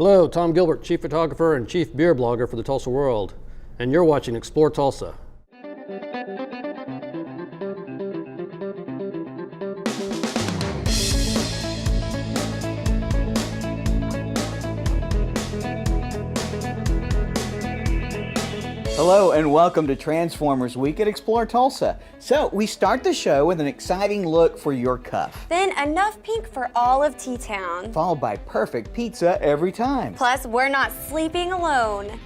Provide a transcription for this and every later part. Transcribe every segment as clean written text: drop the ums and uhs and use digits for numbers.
Hello, Tom Gilbert, Chief Photographer and Chief Beer Blogger for the Tulsa World, and you're watching Explore Tulsa. Hello and welcome to Transformers Week at Explore Tulsa. So we start the show with an exciting look for your cuff. Then enough pink for all of T-Town. Followed by perfect pizza every time. Plus, we're not sleeping alone.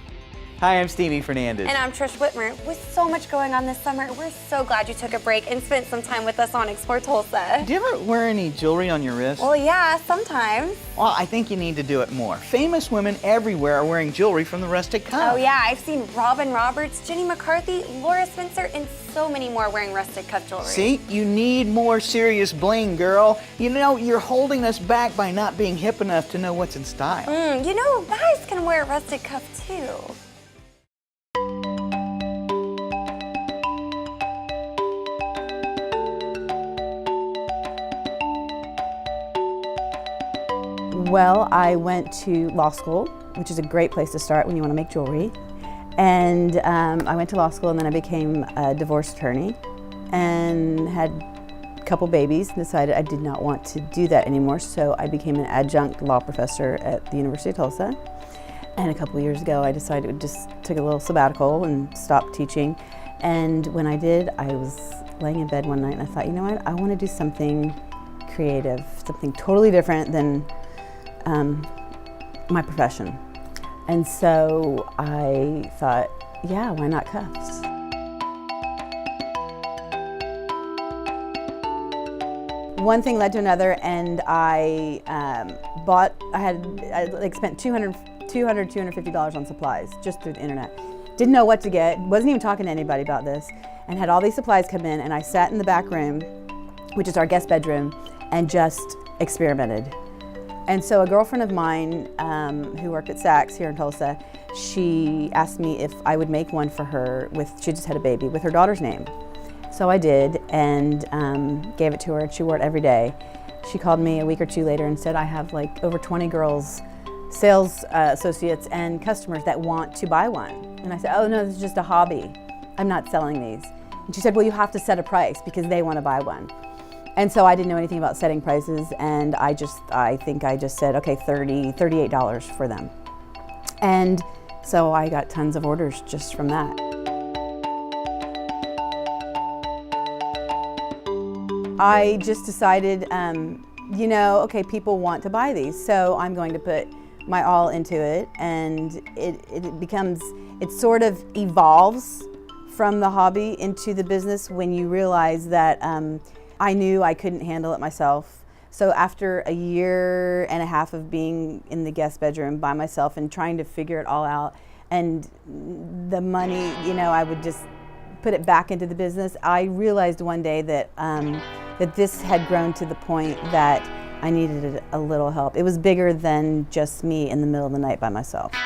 Hi, I'm Stevie Fernandez. And I'm Trish Whitmer. With so much going on this summer, we're so glad you took a break and spent some time with us on Explore Tulsa. Do you ever wear any jewelry on your wrist? Well, yeah, sometimes. Well, I think you need to do it more. Famous women everywhere are wearing jewelry from the Rustic cuff. Oh yeah, I've seen Robin Roberts, Jenny McCarthy, Laura Spencer, and so many more wearing Rustic cuff jewelry. See, you need more serious bling, girl. You know, you're holding us back by not being hip enough to know what's in style. You know, guys can wear a Rustic cuff too. Well, I went to law school, which is a great place to start when you want to make jewelry. And I went to law school and then I became a divorce attorney and had a couple babies and decided I did not want to do that anymore. So I became an adjunct law professor at the University of Tulsa. And a couple of years ago, I decided to just take a little sabbatical and stop teaching. And when I did, I was laying in bed one night and I thought, you know what, I want to do something creative, something totally different than my profession. And so I thought, yeah, why not cuffs? One thing led to another, and I spent $250 on supplies just through the internet. Didn't know what to get, wasn't even talking to anybody about this, and had all these supplies come in, and I sat in the back room, which is our guest bedroom, and just experimented. And so a girlfriend of mine who worked at Saks here in Tulsa, she asked me if I would make one for her she just had a baby, with her daughter's name. So I did, and gave it to her, and she wore it every day. She called me a week or two later and said, I have like over 20 girls, sales associates and customers that want to buy one. And I said, oh no, this is just a hobby. I'm not selling these. And she said, well, you have to set a price because they want to buy one. And so I didn't know anything about setting prices, and I think I just said, okay, $38 for them. And so I got tons of orders just from that. I just decided, you know, okay, people want to buy these, so I'm going to put my all into it, and it sort of evolves from the hobby into the business when you realize that I knew I couldn't handle it myself. So after a year and a half of being in the guest bedroom by myself and trying to figure it all out, and the money, you know, I would just put it back into the business, I realized one day that that this had grown to the point that I needed a little help. It was bigger than just me in the middle of the night by myself. I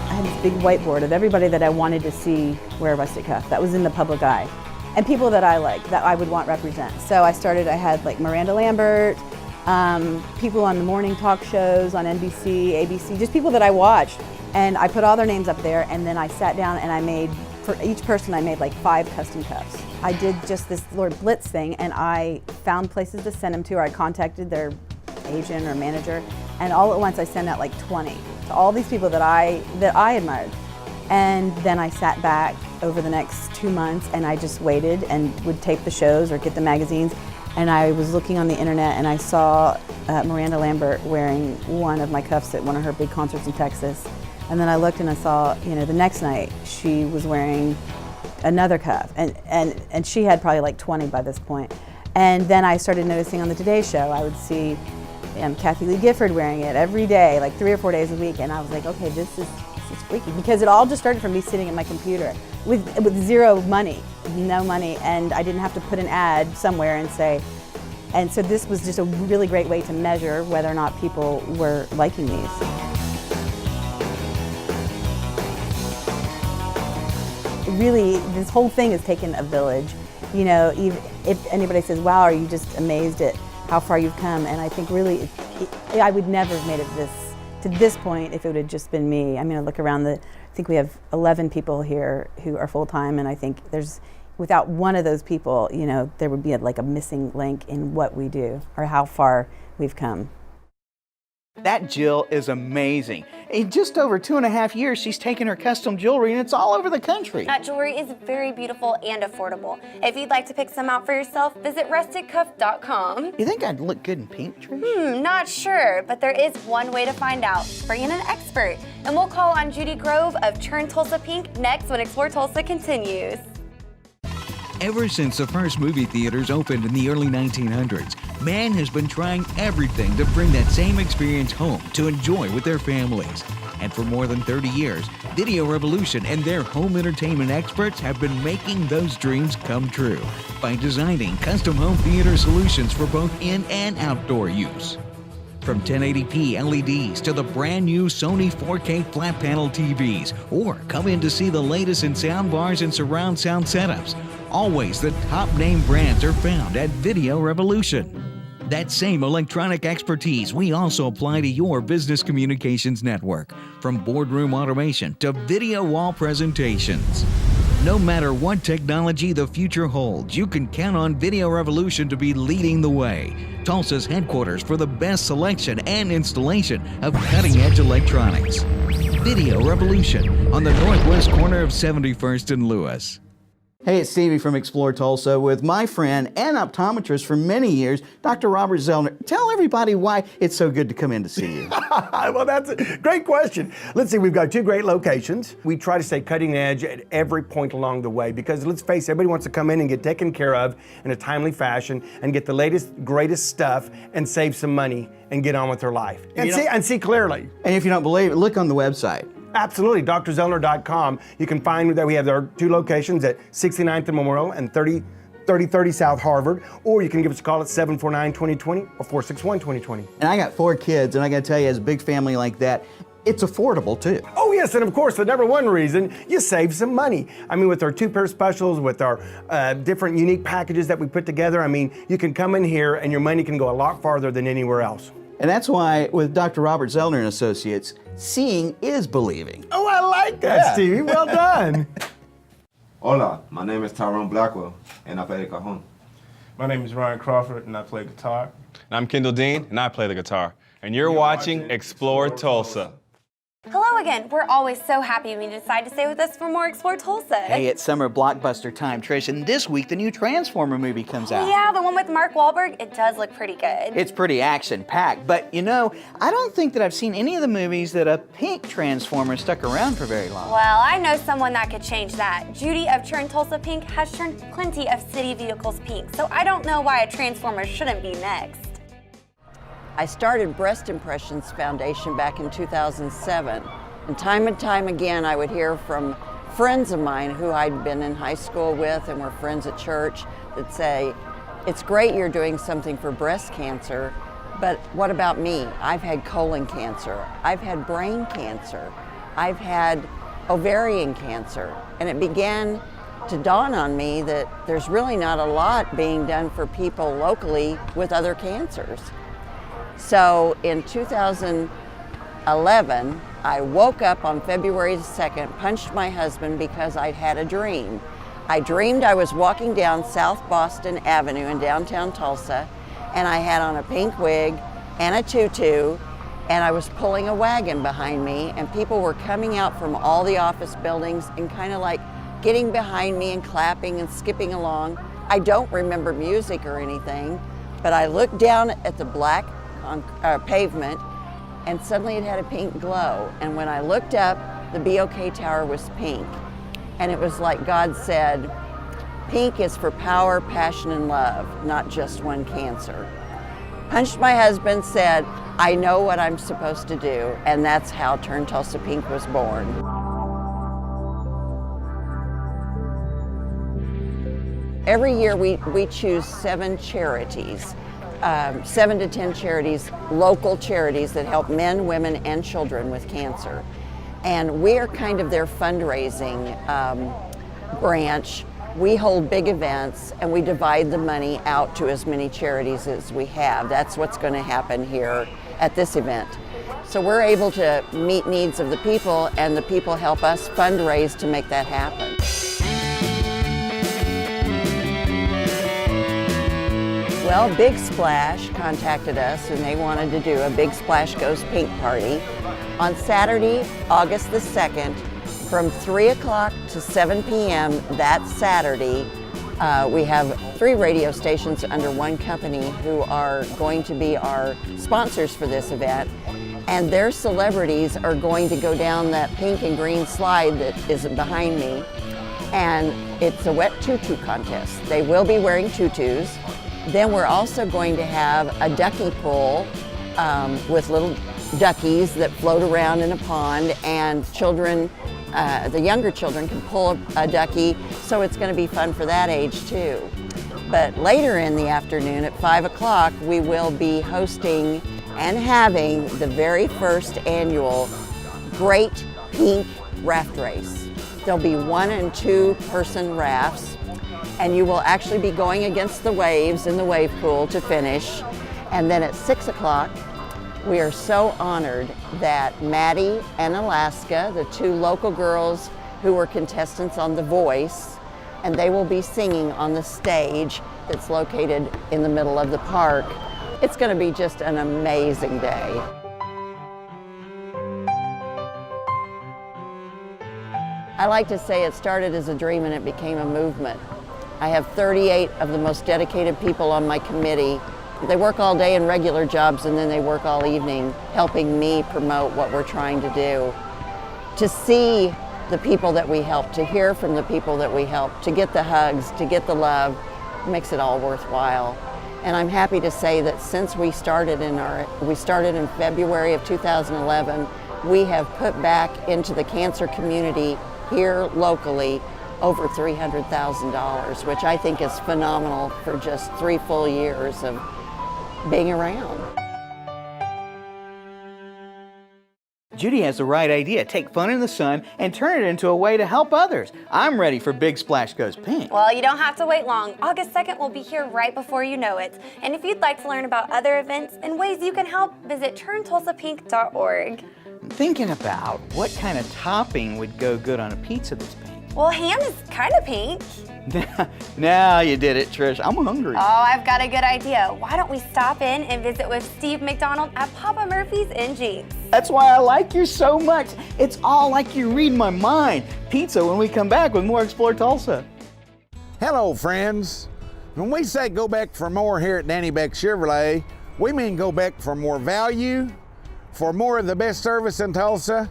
had this big whiteboard of everybody that I wanted to see wear a Rustic cuff that was in the public eye, and people that I liked, that I would want represent. So I had like Miranda Lambert, people on the morning talk shows on NBC, ABC, just people that I watched. And I put all their names up there, and then I sat down and I made, for each person I made like 5 custom cuffs. I did just this Lord Blitz thing, and I found places to send them to, or I contacted their agent or manager, and all at once I sent out like 20 to all these people that I admired. And then I sat back over the next 2 months and I just waited and would tape the shows or get the magazines. And I was looking on the internet and I saw Miranda Lambert wearing one of my cuffs at one of her big concerts in Texas. And then I looked and I saw, you know, the next night she was wearing another cuff, and she had probably like 20 by this point. And then I started noticing on the Today Show, I would see Kathy Lee Gifford wearing it every day, like 3 or 4 days a week, and I was like, okay, this is freaky, because it all just started from me sitting at my computer with zero money, no money, and I didn't have to put an ad somewhere and say. And so this was just a really great way to measure whether or not people were liking these. Really, this whole thing has taken a village. You know, if anybody says, wow, are you just amazed at how far you've come. And I think really, I would never have made it to this point if it would have just been me. I mean, I look around I think we have 11 people here who are full-time, and I think without one of those people, you know, there would be like a missing link in what we do or how far we've come. That Jill is amazing. In just over 2.5 years, she's taken her custom jewelry and it's all over the country. That jewelry is very beautiful and affordable. If you'd like to pick some out for yourself, visit rusticcuff.com. You think I'd look good in pink, Trish? Not sure, but there is one way to find out. Bring in an expert. And we'll call on Judy Grove of Turn Tulsa Pink next when Explore Tulsa continues. Ever since the first movie theaters opened in the early 1900s, man has been trying everything to bring that same experience home to enjoy with their families. And for more than 30 years, Video Revolution and their home entertainment experts have been making those dreams come true by designing custom home theater solutions for both in and outdoor use. From 1080p LEDs to the brand new Sony 4K flat panel TVs, or come in to see the latest in sound bars and surround sound setups. Always the top name brands are found at Video Revolution. That same electronic expertise we also apply to your business communications network, from boardroom automation to video wall presentations. No matter what technology the future holds, you can count on Video Revolution to be leading the way. Tulsa's headquarters for the best selection and installation of cutting-edge electronics. Video Revolution on the northwest corner of 71st and Lewis. Hey, it's Stevie from Explore Tulsa with my friend and optometrist for many years, Dr. Robert Zellner. Tell everybody why it's so good to come in to see you. Well, that's a great question. Let's see, we've got 2 great locations. We try to stay cutting edge at every point along the way because let's face it, everybody wants to come in and get taken care of in a timely fashion and get the latest, greatest stuff and save some money and get on with their life. And see clearly. And if you don't believe it, look on the website. Absolutely, drzellner.com. You can find that we have our 2 locations at 69th and Memorial and 3030 South Harvard, or you can give us a call at 749-2020 or 461-2020. And I got 4 kids, and I gotta tell you, as a big family like that, it's affordable too. Oh yes, and of course, the number one reason, you save some money. I mean, with our 2-pair specials, with our different unique packages that we put together, I mean, you can come in here and your money can go a lot farther than anywhere else. And that's why with Dr. Robert Zellner and Associates, seeing is believing. Oh, I like that, Stevie. Well done. Hola, my name is Tyrone Blackwell, and I play the cajon. My name is Ryan Crawford, and I play guitar. And I'm Kendall Dean, and I play the guitar. And you're watching Explore Tulsa. Hello again. We're always so happy when you decide to stay with us for more Explore Tulsa. Hey, it's summer blockbuster time, Trish, and this week the new Transformer movie comes out. Yeah, the one with Mark Wahlberg. It does look pretty good. It's pretty action-packed, but you know, I don't think that I've seen any of the movies that a pink Transformer stuck around for very long. Well, I know someone that could change that. Judy of Turn Tulsa Pink has turned plenty of city vehicles pink, so I don't know why a Transformer shouldn't be next. I started Breast Impressions Foundation back in 2007, and time again I would hear from friends of mine who I'd been in high school with and were friends at church that say, it's great you're doing something for breast cancer, but what about me? I've had colon cancer, I've had brain cancer, I've had ovarian cancer, and it began to dawn on me that there's really not a lot being done for people locally with other cancers. So in 2011, I woke up on February 2nd, punched my husband because I'd had a dream. I dreamed I was walking down South Boston Avenue in downtown Tulsa, and I had on a pink wig and a tutu, and I was pulling a wagon behind me, and people were coming out from all the office buildings and kind of like getting behind me and clapping and skipping along. I don't remember music or anything, but I looked down at the black pavement, and suddenly it had a pink glow. And when I looked up, the BOK Tower was pink. And it was like God said, pink is for power, passion, and love, not just one cancer. Punched my husband, said, I know what I'm supposed to do, and that's how Turn Tulsa Pink was born. Every year we choose 7 charities. 7 to 10 charities, local charities that help men, women, and children with cancer. And we're kind of their fundraising branch we hold big events and we divide the money out to as many charities as we have. That's what's going to happen here at this event. So we're able to meet needs of the people, and the people help us fundraise to make that happen. Well, Big Splash contacted us and they wanted to do a Big Splash Goes Pink party on Saturday, August the 2nd, from 3 o'clock to 7 p.m. that Saturday. We have 3 radio stations under one company who are going to be our sponsors for this event. And their celebrities are going to go down that pink and green slide that is behind me. And it's a wet tutu contest. They will be wearing tutus. Then we're also going to have a ducky pool with little duckies that float around in a pond, and children, the younger children can pull a ducky, so it's going to be fun for that age too. But later in the afternoon at 5 o'clock, we will be hosting and having the very first annual Great Pink Raft Race. There'll be 1 and 2 person rafts, and you will actually be going against the waves in the wave pool to finish. And then at 6 o'clock, we are so honored that Maddie and Alaska, the 2 local girls who were contestants on The Voice, and they will be singing on the stage that's located in the middle of the park. It's going to be just an amazing day. I like to say it started as a dream and it became a movement. I have 38 of the most dedicated people on my committee. They work all day in regular jobs and then they work all evening helping me promote what we're trying to do. To see the people that we help, to hear from the people that we help, to get the hugs, to get the love, makes it all worthwhile. And I'm happy to say that since we started in February of 2011, we have put back into the cancer community here locally over $300,000, which I think is phenomenal for just 3 full years of being around. Judy has the right idea. Take fun in the sun and turn it into a way to help others. I'm ready for Big Splash Goes Pink. Well, you don't have to wait long. August 2nd will be here right before you know it. And if you'd like to learn about other events and ways you can help, visit turntulsapink.org. I'm thinking about what kind of topping would go good on a pizza that's pink. Well, ham is kind of pink. Now you did it, Trish. I'm hungry. Oh, I've got a good idea. Why don't we stop in and visit with Steve McDonald at Papa Murphy's in Jenks? That's why I like you so much. It's all like you read my mind. Pizza when we come back with more Explore Tulsa. Hello, friends. When we say go back for more here at Danny Beck Chevrolet, we mean go back for more value, for more of the best service in Tulsa,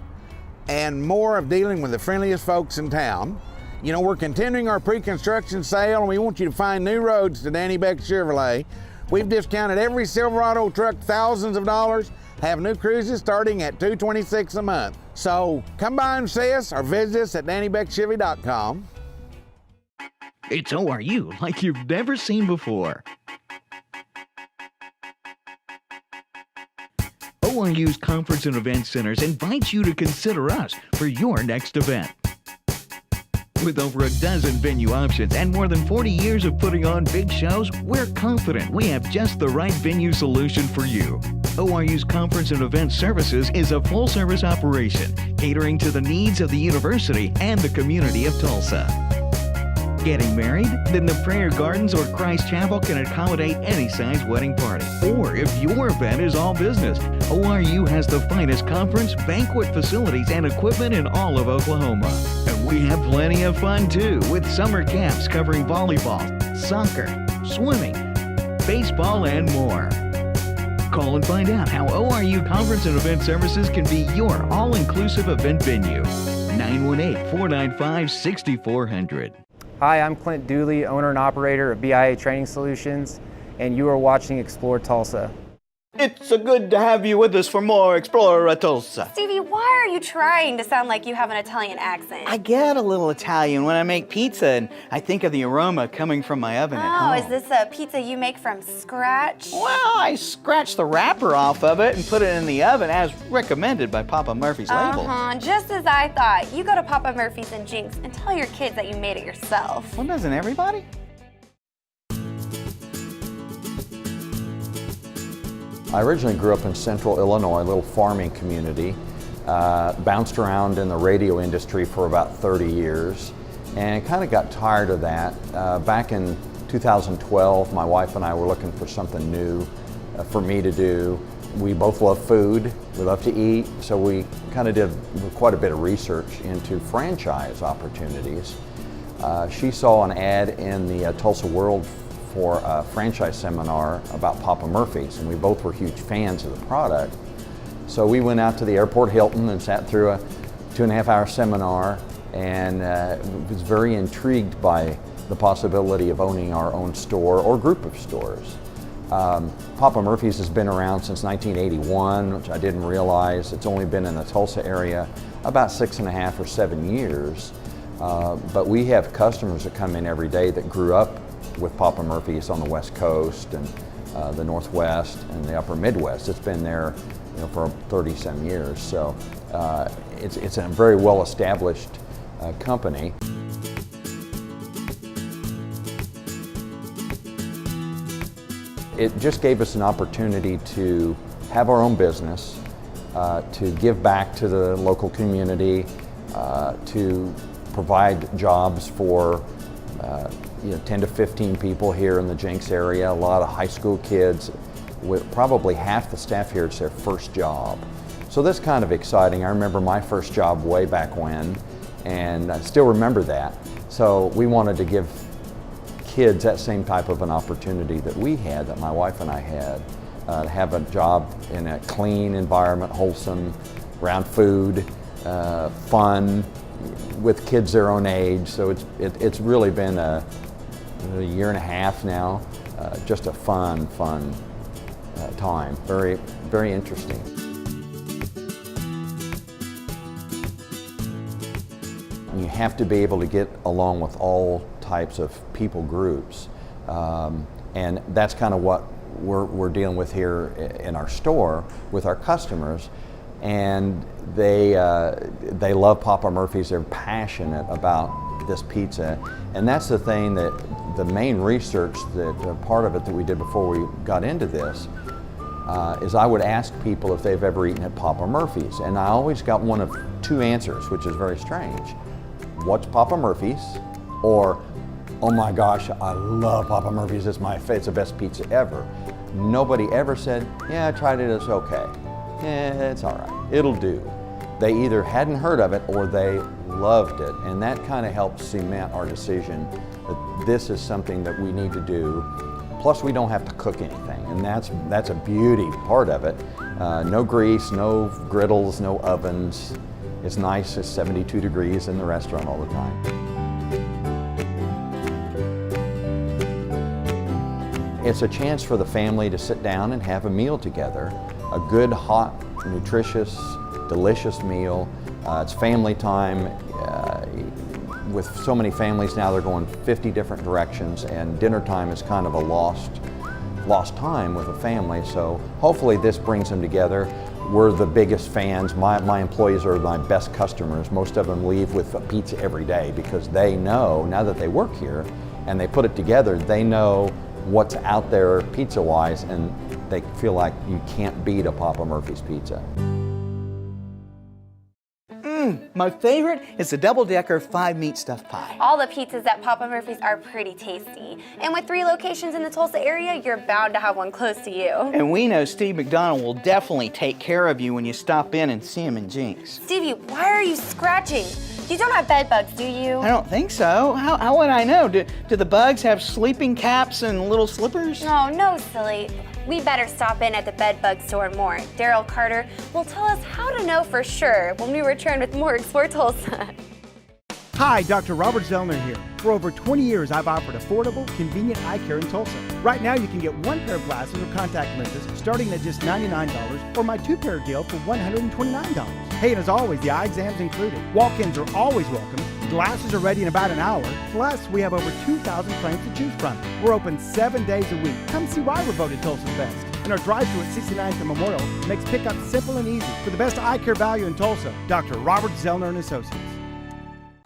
and more of dealing with the friendliest folks in town. You know, we're continuing our pre-construction sale, and we want you to find new roads to Danny Beck Chevrolet. We've discounted every Silverado truck thousands of dollars, have new cruises starting at $226 a month. So come by and see us or visit us at DannyBeckChevy.com. It's ORU like you've never seen before. ORU's Conference and Event Centers invites you to consider us for your next event. With over a dozen venue options and more than 40 years of putting on big shows, we're confident we have just the right venue solution for you. ORU's Conference and Event Services is a full-service operation catering to the needs of the university and the community of Tulsa. Getting married? Then the Prayer Gardens or Christ Chapel can accommodate any size wedding party. Or if your event is all business, ORU has the finest conference, banquet facilities, and equipment in all of Oklahoma. And we have plenty of fun too, with summer camps covering volleyball, soccer, swimming, baseball, and more. Call and find out how ORU Conference and Event Services can be your all-inclusive event venue. 918-495-6400. Hi, I'm Clint Dooley, owner and operator of BIA Training Solutions, and you are watching Explore Tulsa. It's so good to have you with us for more Explorer Tulsa. Stevie, why are you trying to sound like you have an Italian accent? I get a little Italian when I make pizza and I think of the aroma coming from my oven at home. Oh, is this a pizza you make from scratch? Well, I scratched the wrapper off of it and put it in the oven as recommended by Papa Murphy's label. Just as I thought. You go to Papa Murphy's and Jenks and tell your kids that you made it yourself. Well, doesn't everybody? I originally grew up in central Illinois, a little farming community, bounced around in the radio industry for about 30 years and kind of got tired of that. Back in 2012, my wife and I were looking for something new for me to do. We both love food, we love to eat, so we kind of did quite a bit of research into franchise opportunities. She saw an ad in the Tulsa World for a franchise seminar about Papa Murphy's, and we both were huge fans of the product. So we went out to the Airport Hilton and sat through a 2.5-hour seminar and was very intrigued by the possibility of owning our own store or group of stores. Papa Murphy's has been around since 1981, which I didn't realize. It's only been in the Tulsa area about 6.5 or 7 years. But we have customers that come in every day that grew up with Papa Murphy's on the West Coast and the Northwest and the Upper Midwest. It's been there, for 30-some years. So it's a very well-established company. It just gave us an opportunity to have our own business, to give back to the local community, to provide jobs for 10 to 15 people here in the Jenks area, a lot of high school kids, with probably half the staff here, it's their first job. So that's kind of exciting. I remember my first job way back when, and I still remember that. So we wanted to give kids that same type of an opportunity that we had, that my wife and I had, to have a job in a clean environment, wholesome, around food, fun, with kids their own age. So it's really been a year and a half now, just a fun time. Very, very interesting. You have to be able to get along with all types of people groups, and that's kind of what we're dealing with here in our store with our customers. And they love Papa Murphy's. They're passionate about this pizza, and that's the thing that the main research that part of it that we did before we got into this is I would ask people if they've ever eaten at Papa Murphy's, and I always got one of two answers, which is very strange. What's Papa Murphy's? Or, oh my gosh, I love Papa Murphy's. It's the best pizza ever. Nobody ever said, yeah, I tried it, it's okay. It's all right, it'll do. They either hadn't heard of it or they loved it, and that kind of helps cement our decision that this is something that we need to do. Plus, we don't have to cook anything, and that's a beauty part of it. No grease, no griddles, no ovens. It's nice, it's 72 degrees in the restaurant all the time. It's a chance for the family to sit down and have a meal together. A good, hot, nutritious, delicious meal. It's family time. With so many families now, they're going 50 different directions, and dinner time is kind of a lost time with a family. So hopefully this brings them together. We're the biggest fans. My employees are my best customers. Most of them leave with a pizza every day because they know, now that they work here and they put it together, they know what's out there pizza-wise, and they feel like you can't beat a Papa Murphy's pizza. My favorite is the double-decker 5-meat stuffed pie. All the pizzas at Papa Murphy's are pretty tasty. And with 3 locations in the Tulsa area, you're bound to have one close to you. And we know Steve McDonald will definitely take care of you when you stop in and see him in Jenks. Stevie, why are you scratching? You don't have bed bugs, do you? I don't think so. How would I know? Do the bugs have sleeping caps and little slippers? Oh, no, silly. We better stop in at the bed bug store more. Daryl Carter will tell us how to know for sure when we return with more Explore Tulsa. Hi, Dr. Robert Zellner here. For over 20 years, I've offered affordable, convenient eye care in Tulsa. Right now, you can get one pair of glasses or contact lenses starting at just $99 or my two-pair deal for $129. Hey, and as always, the eye exam's included. Walk-ins are always welcome. Glasses are ready in about an hour. Plus, we have over 2,000 frames to choose from. We're open 7 days a week. Come see why we're voted Tulsa's best. And our drive-thru at 69th and Memorial makes pickup simple and easy. For the best eye care value in Tulsa, Dr. Robert Zellner and Associates.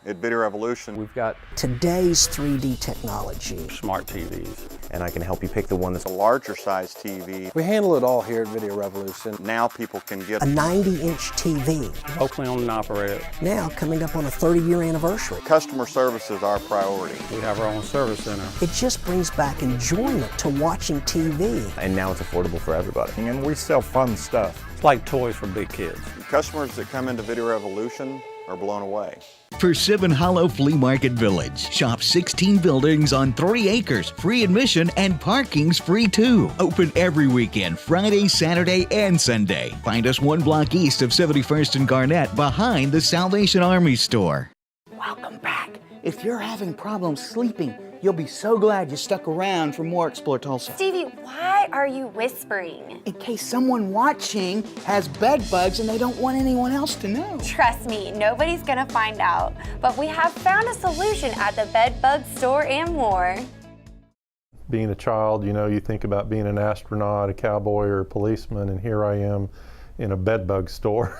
At Video Revolution, we've got today's 3D technology, smart TVs, and I can help you pick the one that's a larger size TV. We handle it all here at Video Revolution. Now people can get a 90-inch TV. Locally owned and operated. Now coming up on a 30-year anniversary. Customer service is our priority. We have our own service center. It just brings back enjoyment to watching TV. And now it's affordable for everybody. And we sell fun stuff. It's like toys for big kids. Customers that come into Video Revolution are blown away. Persimmon Hollow Flea Market Village. Shop 16 buildings on 3 acres, free admission, and parking's free too. Open every weekend, Friday, Saturday, and Sunday. Find us 1 block east of 71st and Garnett, behind the Salvation Army store. Welcome back. If you're having problems sleeping, you'll be so glad you stuck around for more Explore Tulsa. Stevie, why are you whispering? In case someone watching has bed bugs and they don't want anyone else to know. Trust me, nobody's gonna find out. But we have found a solution at the Bed Bug Store and more. Being a child, you know, you think about being an astronaut, a cowboy, or a policeman, and here I am in a bed bug store.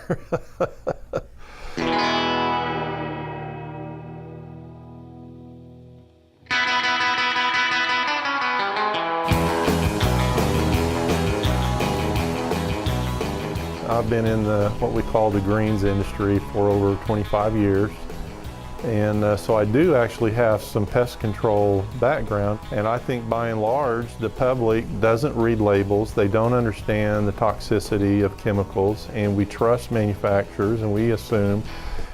I've been in what we call the greens industry for over 25 years. And so I do actually have some pest control background. And I think by and large, the public doesn't read labels. They don't understand the toxicity of chemicals. And we trust manufacturers and we assume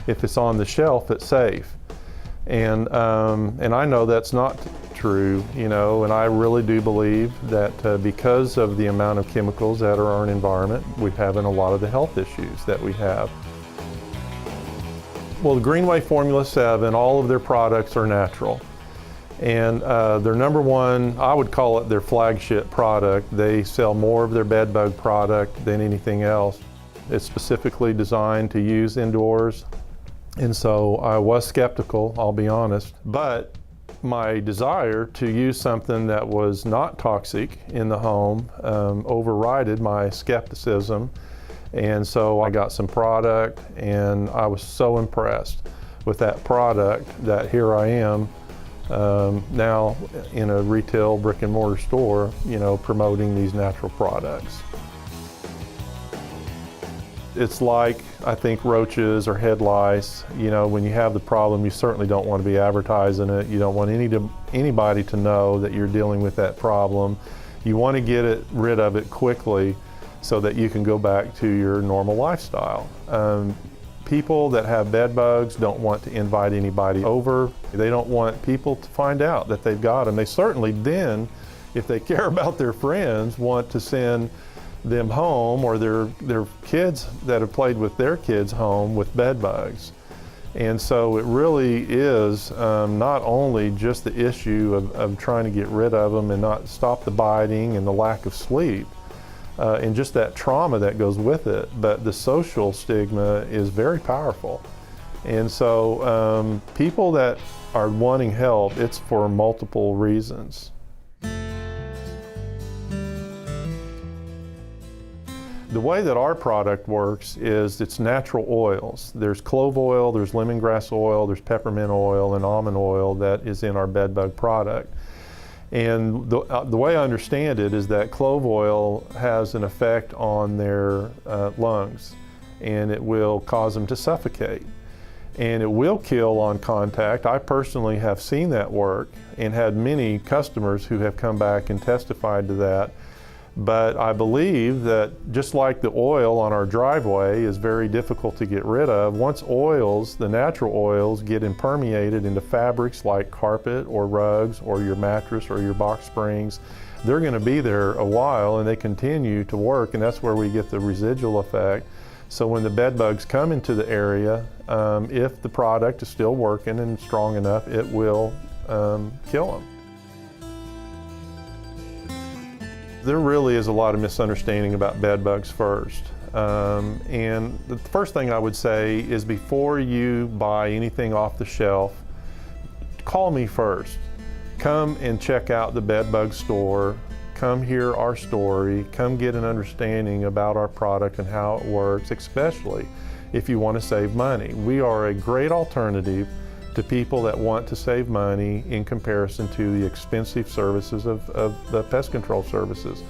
if it's on the shelf, it's safe. And I know that's not true, you know, and I really do believe that because of the amount of chemicals that are in our environment, we're having a lot of the health issues that we have. Well, the Greenway Formula 7, all of their products are natural. And their number one, I would call it their flagship product. They sell more of their bed bug product than anything else. It's specifically designed to use indoors. And so I was skeptical, I'll be honest, but my desire to use something that was not toxic in the home overrided my skepticism. And so I got some product and I was so impressed with that product that here I am now in a retail brick and mortar store, you know, promoting these natural products. It's like, I think, roaches or head lice. You know, when you have the problem, you certainly don't want to be advertising it. You don't want anybody to know that you're dealing with that problem. You want to get rid of it quickly so that you can go back to your normal lifestyle. People that have bed bugs don't want to invite anybody over. They don't want people to find out that they've got them. They certainly then, if they care about their friends, want to send them home or their kids that have played with their kids home with bed bugs. And so it really is not only just the issue of trying to get rid of them and not stop the biting and the lack of sleep and just that trauma that goes with it, but the social stigma is very powerful. And so people that are wanting help, it's for multiple reasons. The way that our product works is it's natural oils. There's clove oil, there's lemongrass oil, there's peppermint oil, and almond oil that is in our bed bug product. And the way I understand it is that clove oil has an effect on their lungs, and it will cause them to suffocate. And it will kill on contact. I personally have seen that work and had many customers who have come back and testified to that. But I believe that just like the oil on our driveway is very difficult to get rid of, once oils, the natural oils, get impermeated into fabrics like carpet or rugs or your mattress or your box springs, they're going to be there a while and they continue to work, and that's where we get the residual effect. So when the bed bugs come into the area, if the product is still working and strong enough, it will kill them. There really is a lot of misunderstanding about bed bugs first. And the first thing I would say is before you buy anything off the shelf, call me first. Come and check out the bed bug store. Come hear our story. Come get an understanding about our product and how it works, especially if you want to save money. We are a great alternative to people that want to save money in comparison to the expensive services of the pest control services.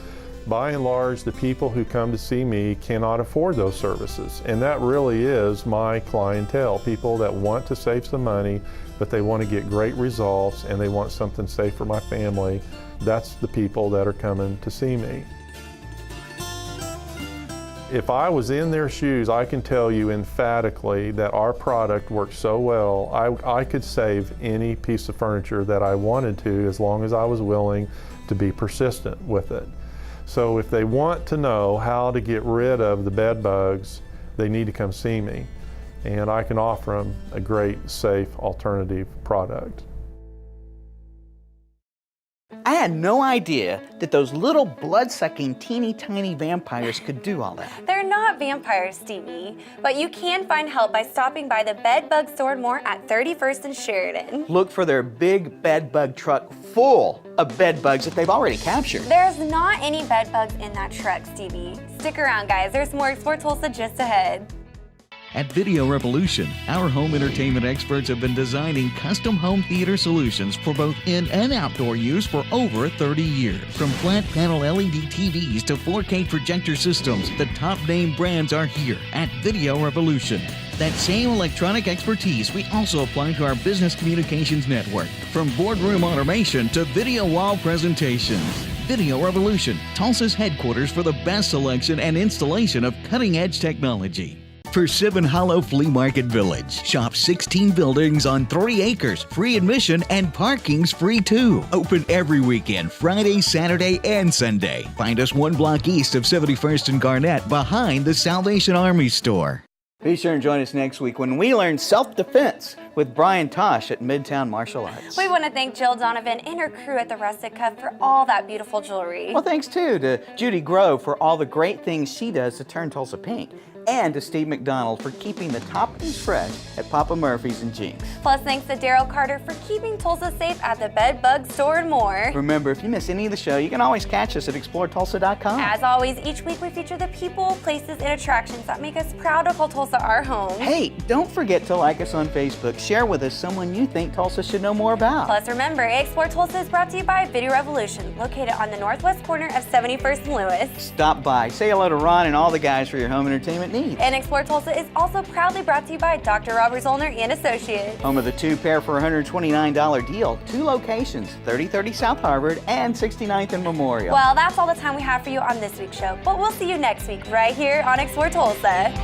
By and large, the people who come to see me cannot afford those services, and that really is my clientele, people that want to save some money, but they want to get great results and they want something safe for my family. That's the people that are coming to see me. If I was in their shoes, I can tell you emphatically that our product works so well, I could save any piece of furniture that I wanted to as long as I was willing to be persistent with it. So if they want to know how to get rid of the bed bugs, they need to come see me. And I can offer them a great, safe, alternative product. I had no idea that those little blood-sucking, teeny tiny vampires could do all that. They're not vampires, Stevie, but you can find help by stopping by the Bed Bug Store and More at 31st and Sheridan. Look for their big bed bug truck full of bed bugs that they've already captured. There's not any bed bugs in that truck, Stevie. Stick around, guys. There's more Explore Tulsa just ahead. At Video Revolution, our home entertainment experts have been designing custom home theater solutions for both in and outdoor use for over 30 years. From flat panel LED TVs to 4K projector systems, the top name brands are here at Video Revolution. That same electronic expertise we also apply to our business communications network, from boardroom automation to video wall presentations. Video Revolution, Tulsa's headquarters for the best selection and installation of cutting-edge technology. Persimmon Hollow Flea Market Village. Shop 16 buildings on 3 acres, free admission, and parking's free too. Open every weekend, Friday, Saturday, and Sunday. Find us 1 block east of 71st and Garnett, behind the Salvation Army store. Be sure and join us next week when we learn self-defense with Brian Tosh at Midtown Martial Arts. We want to thank Jill Donovan and her crew at the Rustic Cup for all that beautiful jewelry. Well, thanks too to Judy Grove for all the great things she does to turn Tulsa pink. And to Steve McDonald for keeping the toppings fresh at Papa Murphy's and Jenks. Plus, thanks to Daryl Carter for keeping Tulsa safe at the Bed Bug Store and More. Remember, if you miss any of the show, you can always catch us at exploretulsa.com. As always, each week we feature the people, places, and attractions that make us proud to call Tulsa our home. Hey, don't forget to like us on Facebook. Share with us someone you think Tulsa should know more about. Plus, remember, Explore Tulsa is brought to you by Video Revolution, located on the northwest corner of 71st and Lewis. Stop by, say hello to Ron and all the guys for your home entertainment needs. And Explore Tulsa is also proudly brought to you by Dr. Robert Zollner and Associates. Home of the 2-pair for $129 deal. 2 locations, 3030 South Harvard and 69th and Memorial. Well, that's all the time we have for you on this week's show, but we'll see you next week right here on Explore Tulsa.